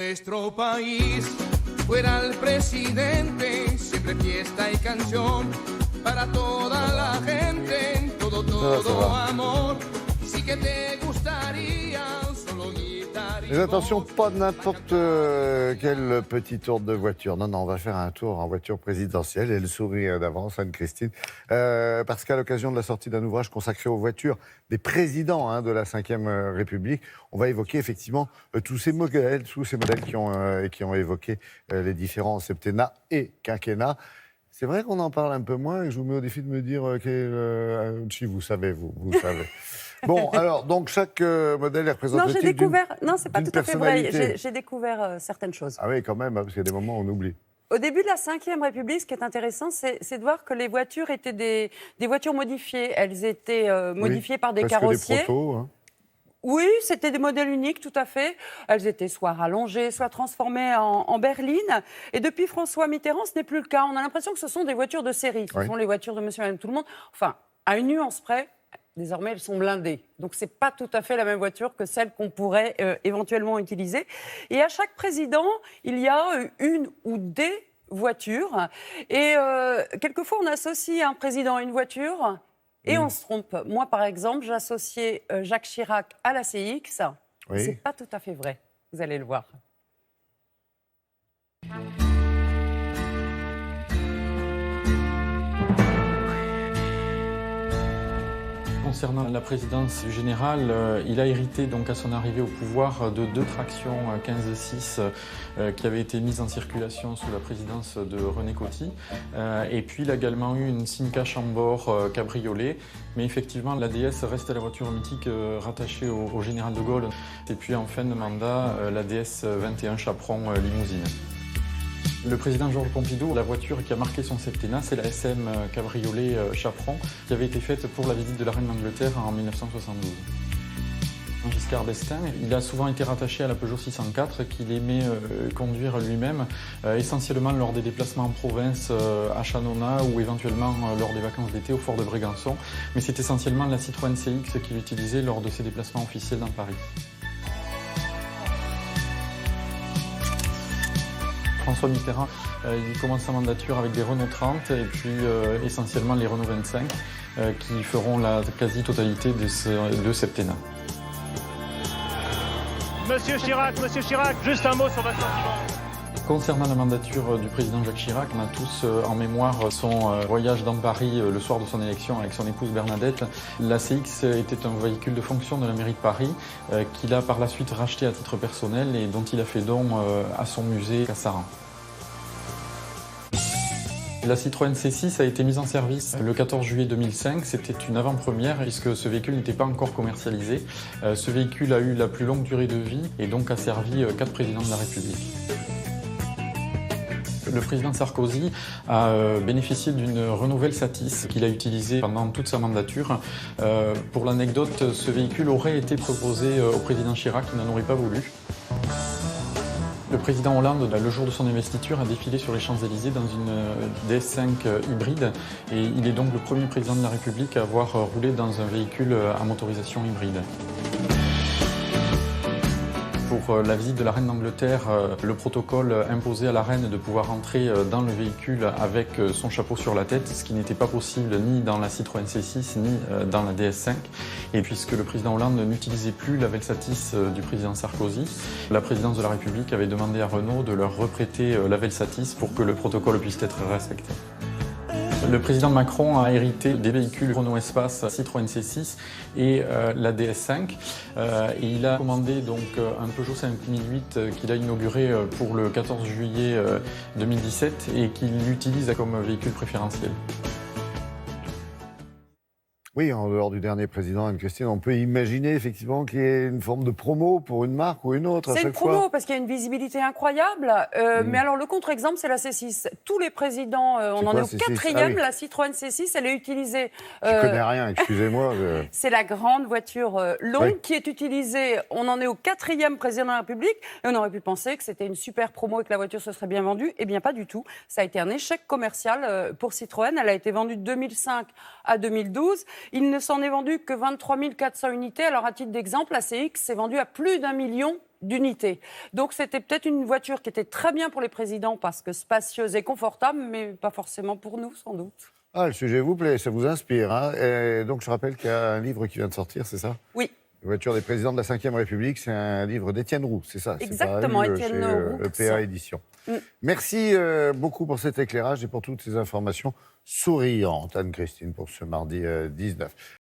Nuestro país fuera el presidente, siempre fiesta y canción para toda la gente, todo amor. Sí que te gustaría solo guitarra. Mais attention, pas n'importe quel petit tour de voiture. Non, on va faire un tour en voiture présidentielle. Elle sourit d'avance, Anne-Christine. Parce qu'à l'occasion de la sortie d'un ouvrage consacré aux voitures des présidents de la Ve République, on va évoquer effectivement tous ces modèles qui ont évoqué les différents septennats et quinquennats. C'est vrai qu'on en parle un peu moins et je vous mets au défi de me dire si vous savez, vous savez. Bon, alors, donc chaque modèle est représentatif Non, j'ai découvert... Non, c'est pas tout à fait vrai. J'ai découvert certaines choses. Ah oui, quand même, parce qu'il y a des moments où on oublie. Au début de la Ve République, ce qui est intéressant, c'est de voir que les voitures étaient des voitures modifiées. Elles étaient modifiées par des carrossiers. Des protos, hein. Oui, c'était des modèles uniques, tout à fait. Elles étaient soit rallongées, soit transformées en berline. Et depuis François Mitterrand, ce n'est plus le cas. On a l'impression que ce sont des voitures de série. Ce sont les voitures de monsieur et madame tout le monde. Enfin, à une nuance près, désormais, elles sont blindées. Donc, ce n'est pas tout à fait la même voiture que celle qu'on pourrait éventuellement utiliser. Et à chaque président, il y a une ou des voitures. Et quelquefois, on associe un président à une voiture... Et on se trompe. Moi, par exemple, j'associais Jacques Chirac à la CX. Oui. C'est pas tout à fait vrai. Vous allez le voir. Concernant la présidence générale, il a hérité donc à son arrivée au pouvoir de 2 tractions 15-6 qui avaient été mises en circulation sous la présidence de René Coty. Et puis il a également eu une Simca Chambord cabriolet. Mais effectivement, la DS reste la voiture mythique rattachée au général de Gaulle. Et puis en fin de mandat, la DS 21 Chaperon limousine. Le président Georges Pompidou, la voiture qui a marqué son septennat, c'est la SM Cabriolet Chaperon, qui avait été faite pour la visite de la reine d'Angleterre en 1972. Giscard d'Estaing, il a souvent été rattaché à la Peugeot 604 qu'il aimait conduire lui-même, essentiellement lors des déplacements en province à Chanona ou éventuellement lors des vacances d'été au fort de Brégançon. Mais c'est essentiellement la Citroën CX qu'il utilisait lors de ses déplacements officiels dans Paris. François Mitterrand, il commence sa mandature avec des Renault 30 et puis essentiellement les Renault 25 qui feront la quasi-totalité de ce septennat. Monsieur Chirac, juste un mot sur votre sentiment. Concernant la mandature du président Jacques Chirac, on a tous en mémoire son voyage dans Paris le soir de son élection avec son épouse Bernadette. La CX était un véhicule de fonction de la mairie de Paris qu'il a par la suite racheté à titre personnel et dont il a fait don à son musée à Saran. La Citroën C6 a été mise en service le 14 juillet 2005. C'était une avant-première puisque ce véhicule n'était pas encore commercialisé. Ce véhicule a eu la plus longue durée de vie et donc a servi 4 présidents de la République. Le président Sarkozy a bénéficié d'une Renault Velsatis qu'il a utilisée pendant toute sa mandature. Pour l'anecdote, ce véhicule aurait été proposé au président Chirac, qui n'en aurait pas voulu. Le président Hollande, le jour de son investiture, a défilé sur les Champs-Élysées dans une DS5 hybride et il est donc le premier président de la République à avoir roulé dans un véhicule à motorisation hybride. Pour la visite de la reine d'Angleterre, le protocole imposait à la reine de pouvoir entrer dans le véhicule avec son chapeau sur la tête, ce qui n'était pas possible ni dans la Citroën C6 ni dans la DS5. Et puisque le président Hollande n'utilisait plus la Velsatis du président Sarkozy, la présidence de la République avait demandé à Renault de leur reprêter la Velsatis pour que le protocole puisse être respecté. Le président Macron a hérité des véhicules Renault Espace, Citroën C6 et la DS5. Et il a commandé donc un Peugeot 5008 qu'il a inauguré pour le 14 juillet 2017 et qu'il utilise comme véhicule préférentiel. Oui, en dehors du dernier président, Anne-Christine, on peut imaginer effectivement qu'il y ait une forme de promo pour une marque ou une autre. C'est une promo parce qu'il y a une visibilité incroyable. Mais alors le contre-exemple, c'est la C6. Tous les présidents, on en est au 4e, la Citroën C6, elle est utilisée. Je connais rien, excusez-moi. C'est la grande voiture longue qui est utilisée. On en est au 4e président de la République. Et on aurait pu penser que c'était une super promo et que la voiture se serait bien vendue. Eh bien, pas du tout. Ça a été un échec commercial pour Citroën. Elle a été vendue de 2005 à 2012. Il ne s'en est vendu que 23 400 unités. Alors, à titre d'exemple, la CX s'est vendue à plus d'1 million d'unité. Donc c'était peut-être une voiture qui était très bien pour les présidents parce que spacieuse et confortable, mais pas forcément pour nous, sans doute. Ah, le sujet vous plaît, ça vous inspire. Hein. Et donc, je rappelle qu'il y a un livre qui vient de sortir, c'est ça? Oui. La voiture des présidents de la Ve République, c'est un livre d'Étienne Roux, c'est ça? Exactement, Étienne Roux. EPA Édition. Merci beaucoup pour cet éclairage et pour toutes ces informations souriantes, Anne-Christine, pour ce mardi 19.